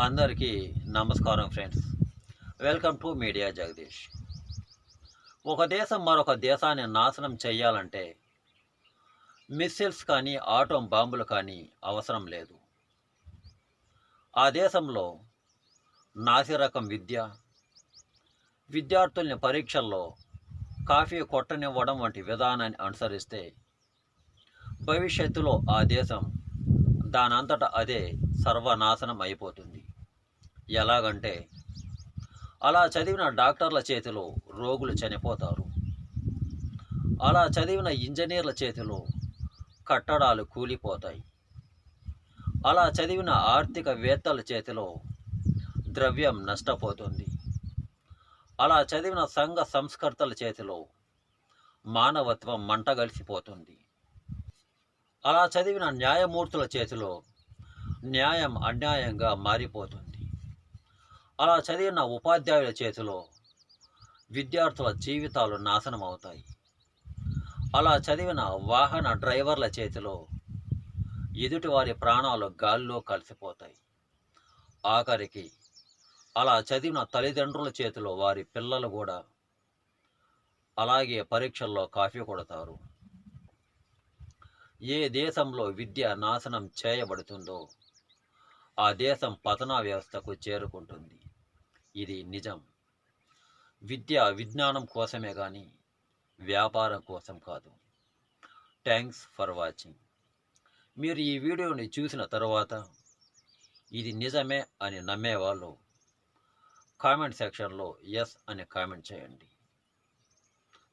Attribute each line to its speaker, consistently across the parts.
Speaker 1: అందరికీ నమస్కారం friends. Welcome to media Jagadish. ఒక దేశం మరొక దేశాన్ని నాశనం చేయాలంటే మిస్సిల్స్ కానీ ఆటం బాంబులు కానీ అవసరం లేదు. ఆ దేశంలో నాసిరకం విద్యార్థుల్ని పరీక్షల్లో కాఫీ కొట్టనివ్వడం వంటి విధానాన్ని అనుసరిస్తే భవిష్యత్తులో ఆ దేశం దానంతట అదే సర్వనాశనం అయిపోతుంది. ఎలాగంటే అలా చదివిన డాక్టర్ల చేతిలో రోగులు చనిపోతారు. అలా చదివిన ఇంజనీర్ల చేతిలో కట్టడాలు కూలిపోతాయి. అలా చదివిన ఆర్థికవేత్తల చేతిలో ద్రవ్యం నష్టపోతుంది. అలా చదివిన సంఘ సంస్కర్తల చేతిలో మానవత్వం మంటగలిసిపోతుంది. అలా చదివిన న్యాయమూర్తుల చేతిలో న్యాయం అన్యాయంగా మారిపోతుంది. అలా చదివిన ఉపాధ్యాయుల చేతిలో విద్యార్థుల జీవితాలు నాశనం అవుతాయి. అలా చదివిన వాహన డ్రైవర్ల చేతిలో ఎదుటివారి ప్రాణాలు గాల్లో కలిసిపోతాయి. ఆఖరికి అలా చదివిన తల్లిదండ్రుల చేతిలో వారి పిల్లలు కూడా అలాగే పరీక్షల్లో కాఫీ కొడతారు. ఏ దేశంలో విద్య నాశనం చేయబడుతుందో ఆ దేశం పతనా వ్యవస్థకు చేరుకుంటుంది. ఇది నిజం. విద్య విజ్ఞానం కోసమే కానీ వ్యాపారం కోసం కాదు. Thanks for watching. మీరు ఈ వీడియోని చూసిన తర్వాత ఇది నిజమే అని నమ్మేవాళ్ళు కామెంట్ సెక్షన్లో ఎస్ అని కామెంట్ చేయండి.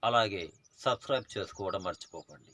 Speaker 1: అలాగే సబ్స్క్రైబ్ చేసుకోవడం మర్చిపోకండి.